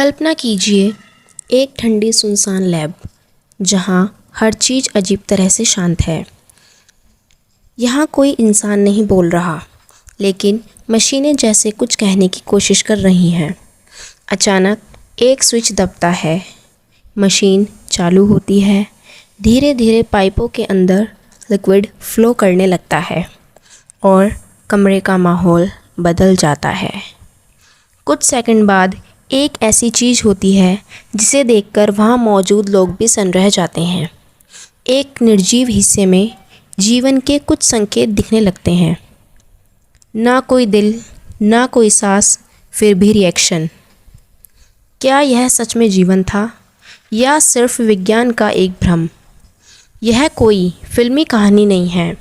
कल्पना कीजिए एक ठंडी सुनसान लैब जहाँ हर चीज़ अजीब तरह से शांत है। यहाँ कोई इंसान नहीं बोल रहा, लेकिन मशीनें जैसे कुछ कहने की कोशिश कर रही हैं। अचानक एक स्विच दबता है, मशीन चालू होती है। धीरे धीरे पाइपों के अंदर लिक्विड फ्लो करने लगता है और कमरे का माहौल बदल जाता है। कुछ सेकंड बाद एक ऐसी चीज़ होती है जिसे देखकर वहाँ मौजूद लोग भी सन्न रह जाते हैं। एक निर्जीव हिस्से में जीवन के कुछ संकेत दिखने लगते हैं। ना कोई दिल, ना कोई सांस, फिर भी रिएक्शन। क्या यह सच में जीवन था या सिर्फ विज्ञान का एक भ्रम? यह कोई फिल्मी कहानी नहीं है,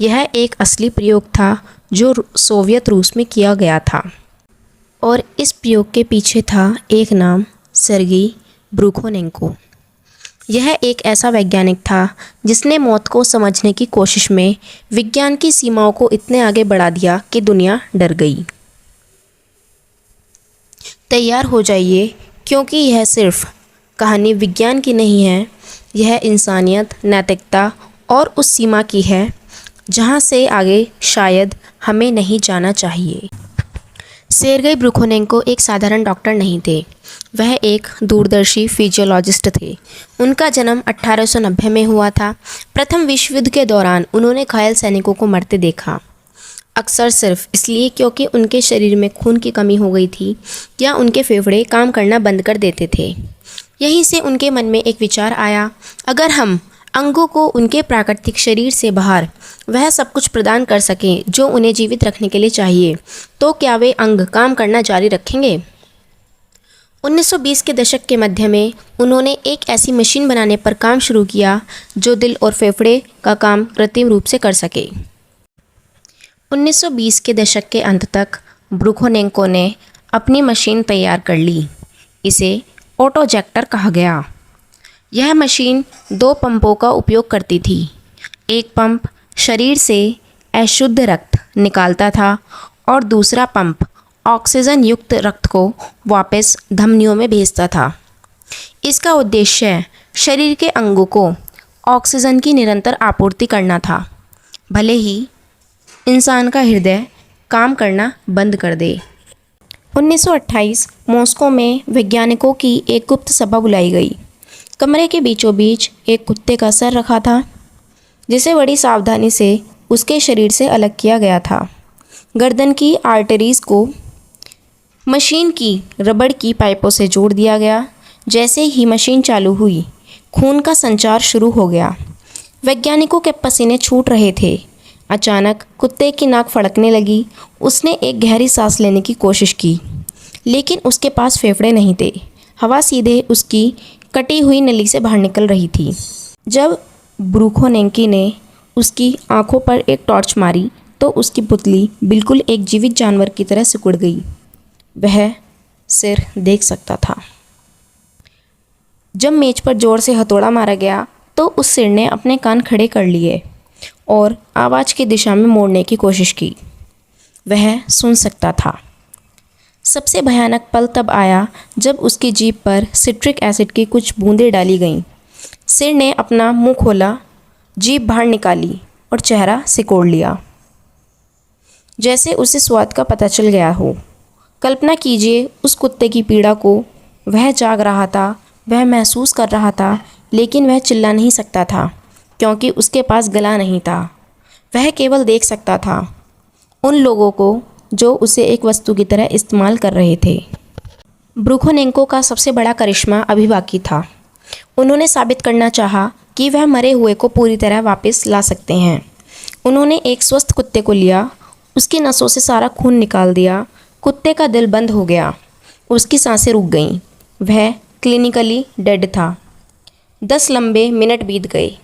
यह एक असली प्रयोग था जो सोवियत रूस में किया गया था। और इस प्रयोग के पीछे था एक नाम, सेर्गेई ब्रुखोनेंको। यह एक ऐसा वैज्ञानिक था जिसने मौत को समझने की कोशिश में विज्ञान की सीमाओं को इतने आगे बढ़ा दिया कि दुनिया डर गई। तैयार हो जाइए, क्योंकि यह सिर्फ कहानी विज्ञान की नहीं है, यह इंसानियत, नैतिकता और उस सीमा की है जहाँ से आगे शायद हमें नहीं जाना चाहिए। सेर्गेई ब्रुखोनेंको एक साधारण डॉक्टर नहीं थे, वह एक दूरदर्शी फिजियोलॉजिस्ट थे। उनका जन्म 1890 में हुआ था। प्रथम विश्व युद्ध के दौरान उन्होंने घायल सैनिकों को मरते देखा, अक्सर सिर्फ इसलिए क्योंकि उनके शरीर में खून की कमी हो गई थी या उनके फेफड़े काम करना बंद कर देते थे। यहीं से उनके मन में एक विचार आया, अगर हम अंगों को उनके प्राकृतिक शरीर से बाहर वह सब कुछ प्रदान कर सकें जो उन्हें जीवित रखने के लिए चाहिए, तो क्या वे अंग काम करना जारी रखेंगे? 1920 के दशक के मध्य में उन्होंने एक ऐसी मशीन बनाने पर काम शुरू किया जो दिल और फेफड़े का काम कृत्रिम रूप से कर सके। 1920 के दशक के अंत तक ब्रुखोनेंको ने अपनी मशीन तैयार कर ली। इसे ऑटोजेक्टर कहा गया। यह मशीन 2 पंपों का उपयोग करती थी। एक पंप शरीर से अशुद्ध रक्त निकालता था और दूसरा पंप ऑक्सीजन युक्त रक्त को वापस धमनियों में भेजता था। इसका उद्देश्य शरीर के अंगों को ऑक्सीजन की निरंतर आपूर्ति करना था, भले ही इंसान का हृदय काम करना बंद कर दे। 1928 मॉस्को में वैज्ञानिकों की एक गुप्त सभा बुलाई गई। कमरे के बीचों बीच एक कुत्ते का सर रखा था, जिसे बड़ी सावधानी से उसके शरीर से अलग किया गया था। गर्दन की आर्टरीज को मशीन की रबड़ की पाइपों से जोड़ दिया गया। जैसे ही मशीन चालू हुई, खून का संचार शुरू हो गया। वैज्ञानिकों के पसीने छूट रहे थे। अचानक कुत्ते की नाक फड़कने लगी। उसने एक गहरी सांस लेने की कोशिश की, लेकिन उसके पास फेफड़े नहीं थे। हवा सीधे उसकी कटी हुई नली से बाहर निकल रही थी। जब ब्रुखोनेंको ने उसकी आंखों पर एक टॉर्च मारी तो उसकी पुतली बिल्कुल एक जीवित जानवर की तरह सिकुड़ गई। वह सिर देख सकता था। जब मेज पर जोर से हथौड़ा मारा गया तो उस सिर ने अपने कान खड़े कर लिए और आवाज़ की दिशा में मोड़ने की कोशिश की। वह सुन सकता था। सबसे भयानक पल तब आया जब उसकी जीभ पर सिट्रिक एसिड की कुछ बूंदें डाली गईं। सिर ने अपना मुंह खोला, जीभ बाहर निकाली और चेहरा सिकोड़ लिया, जैसे उसे स्वाद का पता चल गया हो। कल्पना कीजिए उस कुत्ते की पीड़ा को। वह जाग रहा था, वह महसूस कर रहा था, लेकिन वह चिल्ला नहीं सकता था क्योंकि उसके पास गला नहीं था। वह केवल देख सकता था उन लोगों को जो उसे एक वस्तु की तरह इस्तेमाल कर रहे थे। ब्रुखोनेंको का सबसे बड़ा करिश्मा अभी बाकी था। उन्होंने साबित करना चाहा कि वह मरे हुए को पूरी तरह वापस ला सकते हैं। उन्होंने एक स्वस्थ कुत्ते को लिया, उसकी नसों से सारा खून निकाल दिया। कुत्ते का दिल बंद हो गया, उसकी सांसें रुक गईं। वह क्लिनिकली डेड था। 10 लंबे मिनट बीत गए।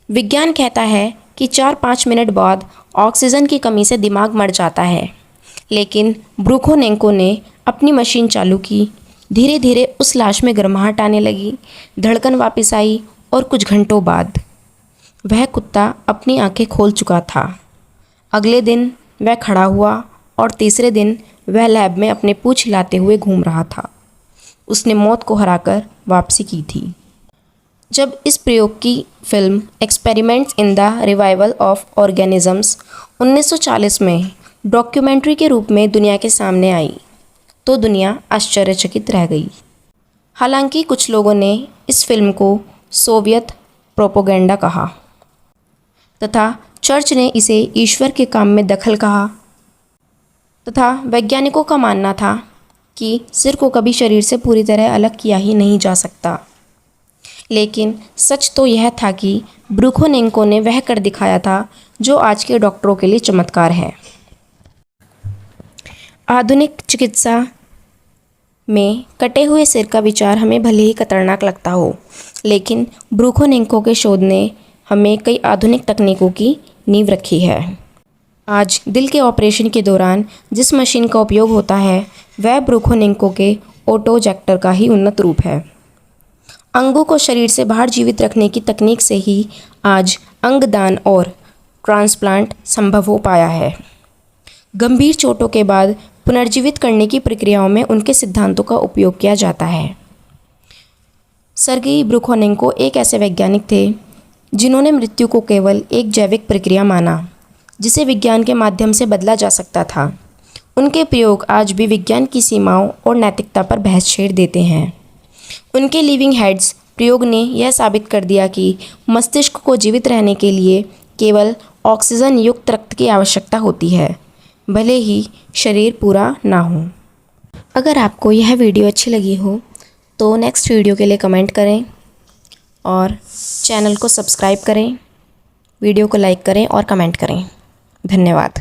विज्ञान कहता है कि 4-5 मिनट बाद ऑक्सीजन की कमी से दिमाग मर जाता है, लेकिन ब्रुखोनेंको ने अपनी मशीन चालू की। धीरे धीरे उस लाश में गर्माहट आने लगी, धड़कन वापस आई और कुछ घंटों बाद वह कुत्ता अपनी आंखें खोल चुका था। अगले दिन वह खड़ा हुआ और तीसरे दिन वह लैब में अपने पूँछ हिलाते हुए घूम रहा था। उसने मौत को हराकर वापसी की थी। जब इस प्रयोग की film experiments in the revival of organisms 1940 में डॉक्यूमेंट्री के रूप में दुनिया के सामने आई तो दुनिया आश्चर्यचकित रह गई। हालांकि कुछ लोगों ने इस फिल्म को सोवियत प्रोपेगेंडा कहा तथा चर्च ने इसे ईश्वर के काम में दखल कहा तथा वैज्ञानिकों का मानना था कि सिर को कभी शरीर से पूरी तरह अलग किया ही नहीं जा सकता। लेकिन सच तो यह था कि ब्रूखोनेंको ने वह कर दिखाया था जो आज के डॉक्टरों के लिए चमत्कार है। आधुनिक चिकित्सा में कटे हुए सिर का विचार हमें भले ही खतरनाक लगता हो, लेकिन ब्रूखोनेंको के शोध ने हमें कई आधुनिक तकनीकों की नींव रखी है। आज दिल के ऑपरेशन के दौरान जिस मशीन का उपयोग होता है वह ब्रूखोनेंको के ऑटोजेक्टर का ही उन्नत रूप है। अंगों को शरीर से बाहर जीवित रखने की तकनीक से ही आज अंगदान और ट्रांसप्लांट संभव हो पाया है। गंभीर चोटों के बाद पुनर्जीवित करने की प्रक्रियाओं में उनके सिद्धांतों का उपयोग किया जाता है। सर्गेई ब्रूखोनेंको एक ऐसे वैज्ञानिक थे जिन्होंने मृत्यु को केवल एक जैविक प्रक्रिया माना जिसे विज्ञान के माध्यम से बदला जा सकता था। उनके प्रयोग आज भी विज्ञान की सीमाओं और नैतिकता पर बहस छेड़ देते हैं। उनके लिविंग हेड्स प्रयोग ने यह साबित कर दिया कि मस्तिष्क को जीवित रहने के लिए केवल ऑक्सीजन युक्त रक्त की आवश्यकता होती है, भले ही शरीर पूरा ना हो। अगर आपको यह वीडियो अच्छी लगी हो तो नेक्स्ट वीडियो के लिए कमेंट करें और चैनल को सब्सक्राइब करें, वीडियो को लाइक करें और कमेंट करें। धन्यवाद।